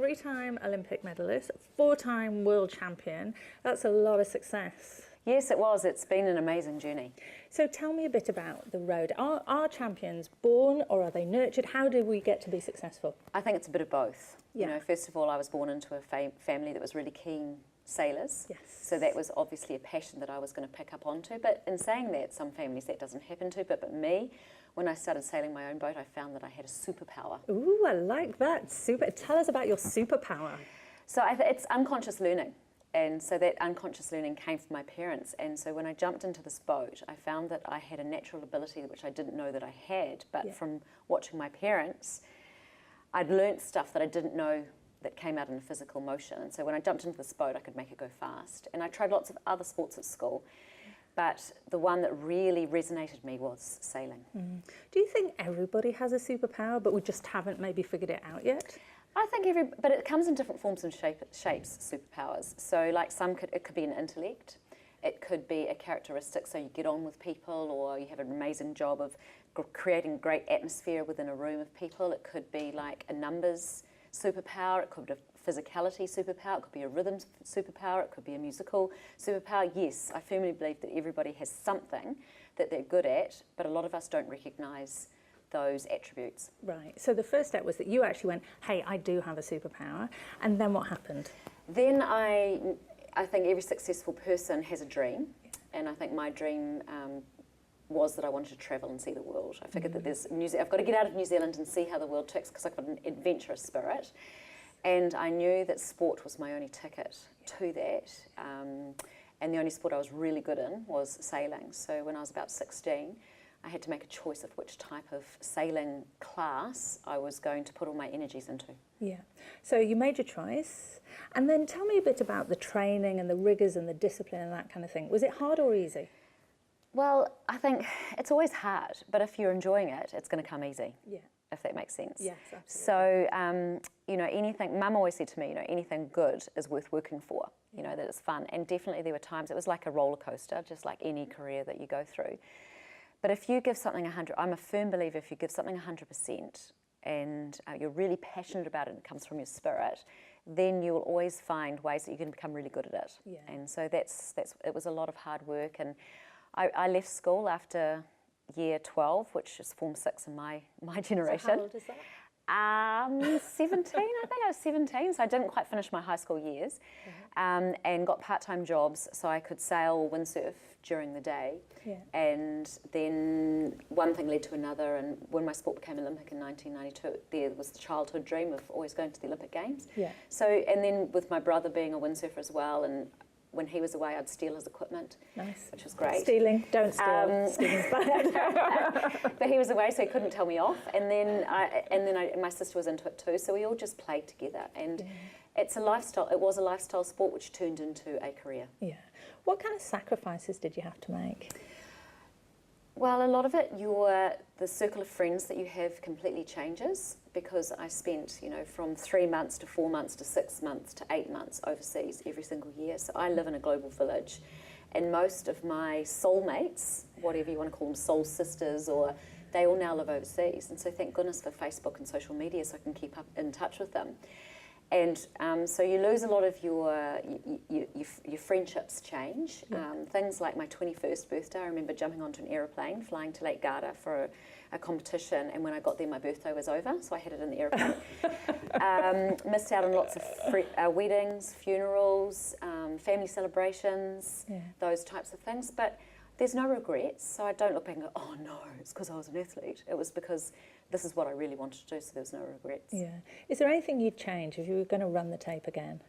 3-time Olympic medalist, 4-time world champion. That's a lot of success. Yes, it was. It's been an amazing journey. So tell me a bit about the road. Are champions born or are they nurtured? How do we get to be successful? I think it's a bit of both. Yeah. You know, first of all, I was born into a family that was really keen sailors. Yes. So that was obviously a passion that I was going to pick up onto. But in saying that, some families that doesn't happen to. But me, when I started sailing my own boat, I found that I had a superpower. Ooh, I like that. Tell us about your superpower. So it's unconscious learning. And so that unconscious learning came from my parents. And so when I jumped into this boat, I found that I had a natural ability which I didn't know that I had. But from watching my parents, I'd learnt stuff that I didn't know that came out in physical motion. And so when I jumped into this boat, I could make it go fast. And I tried lots of other sports at school. But the one that really resonated with me was sailing. Do you think everybody has a superpower, but we just haven't maybe figured it out yet? I think but it comes in different forms and shapes, superpowers. So like it could be an intellect, it could be a characteristic, so you get on with people, or you have an amazing job of creating great atmosphere within a room of people. It could be like a numbers superpower, it could be a physicality superpower, it could be a rhythm superpower, it could be a musical superpower. Yes, I firmly believe that everybody has something that they're good at, but a lot of us don't recognise those attributes. Right. So the first step was that you actually went, hey, I do have a superpower. And then what happened? Then I think every successful person has a dream. And I think my dream was that I wanted to travel and see the world. I figured that I've got to get out of New Zealand and see how the world ticks because I've got an adventurous spirit. And I knew that sport was my only ticket to that. And the only sport I was really good in was sailing. So when I was about 16, I had to make a choice of which type of sailing class I was going to put all my energies into. Yeah. So you made your choice. And then tell me a bit about the training and the rigours and the discipline and that kind of thing. Was it hard or easy? Well, I think it's always hard, but if you're enjoying it, it's going to come easy. Yeah. If that makes sense. Yes, absolutely. So, you know, Mum always said to me, you know, anything good is worth working for, you know, that it's fun. And definitely there were times, it was like a roller coaster, just like any career that you go through. But if you give something 100, I'm a firm believer, if you give something 100% and you're really passionate about it and it comes from your spirit, then you will always find ways that you can become really good at it. Yeah. And so it was a lot of hard work. And I left school after year 12, which is Form 6 in my generation. So how old is that? 17, I think I was 17, so I didn't quite finish my high school years, and got part-time jobs so I could sail or windsurf during the day. Yeah. And then one thing led to another, and when my sport became Olympic in 1992, there was the childhood dream of always going to the Olympic Games. Yeah. So, and then with my brother being a windsurfer as well, and when he was away, I'd steal his equipment, nice, which was great. Stealing, don't steal. Stealing's bad. But he was away, so he couldn't tell me off. And then my sister was into it too, so we all just played together. And it's a lifestyle. It was a lifestyle sport, which turned into a career. Yeah. What kind of sacrifices did you have to make? Well, a lot of it, the circle of friends that you have completely changes, because I spent, you know, from 3 months to 4 months to 6 months to 8 months overseas every single year. So I live in a global village, and most of my soulmates, whatever you want to call them, soul sisters, or they all now live overseas. And so thank goodness for Facebook and social media, so I can keep up in touch with them. And so you lose a lot of your friendships change. Yeah. Things like my 21st birthday, I remember jumping onto an aeroplane, flying to Lake Garda for a competition, and when I got there my birthday was over, so I had it in the aeroplane. Missed out on lots of weddings, funerals, family celebrations, those types of things. But there's no regrets, so I don't look back and go, oh no, it's because I was an athlete. It was because this is what I really wanted to do, so there's no regrets. Yeah. Is there anything you'd change if you were going to run the tape again?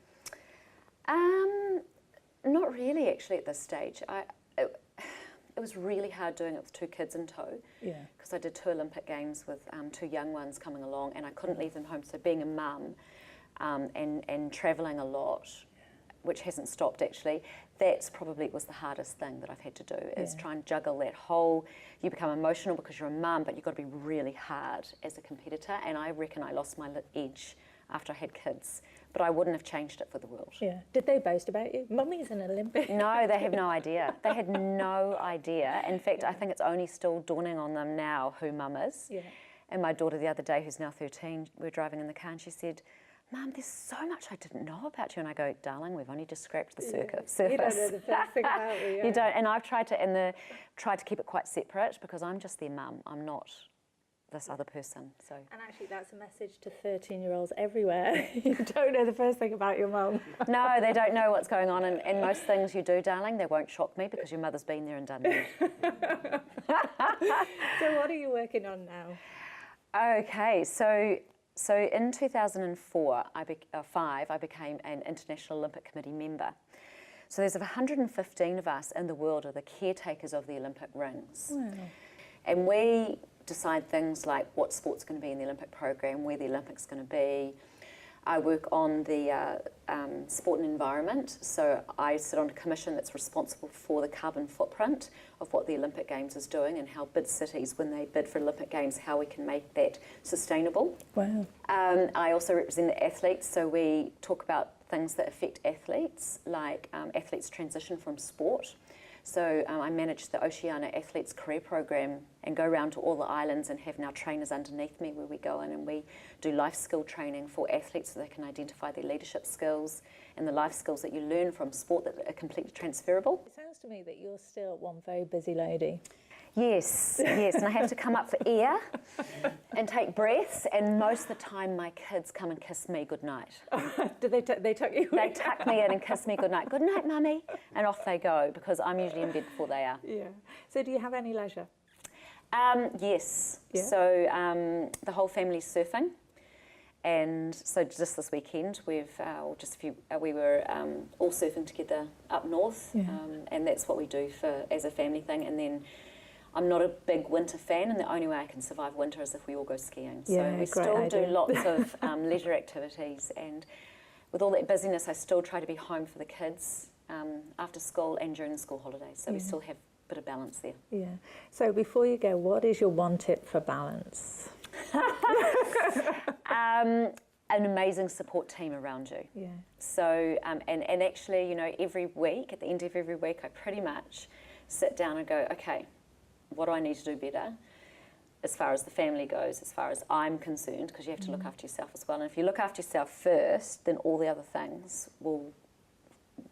Not really, actually, at this stage. It was really hard doing it with 2 kids in tow. Yeah. Because I did 2 Olympic Games with 2 young ones coming along, and I couldn't leave them home. So being a mum and travelling a lot, which hasn't stopped actually, that's probably was the hardest thing that I've had to do, is try and juggle that whole, you become emotional because you're a mum, but you've got to be really hard as a competitor, and I reckon I lost my edge after I had kids, but I wouldn't have changed it for the world. Yeah. Did they boast about you? Mummy's an Olympic. No, they have no idea. They had no idea. In fact, I think it's only still dawning on them now who mum is. Yeah. And my daughter the other day, who's now 13, we were driving in the car and she said, Mum, there's so much I didn't know about you. And I go, darling, we've only just scratched the surface. You don't know the first thing about me. You don't. And I've tried to, tried to keep it quite separate because I'm just their mum. I'm not this other person. So. And actually, that's a message to 13-year-olds everywhere. You don't know the first thing about your mum. No, they don't know what's going on. And most things you do, darling, they won't shock me because your mother's been there and done that. So what are you working on now? Okay, so in 2004, I became an International Olympic Committee member. So there's 115 of us in the world are the caretakers of the Olympic rings. Wow. And we decide things like what sport's going to be in the Olympic program, where the Olympics going to be. I work on the sport and environment, so I sit on a commission that's responsible for the carbon footprint of what the Olympic Games is doing and how bid cities, when they bid for Olympic Games, how we can make that sustainable. Wow. I also represent the athletes, so we talk about things that affect athletes, like athletes transition from sport. So I manage the Oceania Athletes Career Program and go around to all the islands and have now trainers underneath me where we go in and we do life skill training for athletes so they can identify their leadership skills and the life skills that you learn from sport that are completely transferable. It sounds to me that you're still one very busy lady. Yes, and I have to come up for air and take breaths, and most of the time my kids come and kiss me goodnight. Do they tuck you in? They tuck me in and kiss me goodnight. Good night, mummy, and off they go because I'm usually in bed before they are. Yeah. So do you have any leisure? Yes. Yeah. So the whole family's surfing, and so just this weekend we were all surfing together up north, Yeah. and that's what we do as a family thing. And then I'm not a big winter fan, and the only way I can survive winter is if we all go skiing. So Yeah, we great still idea. do lots of leisure activities, and with all that busyness, I still try to be home for the kids after school and during the school holidays. So we still have a bit of balance there. Yeah. So before you go, what is your one tip for balance? An amazing support team around you. Yeah. So, and actually, you know, every week, at the end of every week, I pretty much sit down and go, okay, what do I need to do better as far as the family goes, as far as I'm concerned, because you have to look after yourself as well. And if you look after yourself first, then all the other things will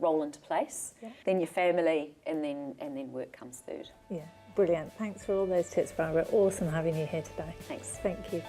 roll into place. Yeah. Then your family, and then work comes third. Yeah. Brilliant. Thanks for all those tips, Barbara. Awesome having you here today. Thanks. Thank you.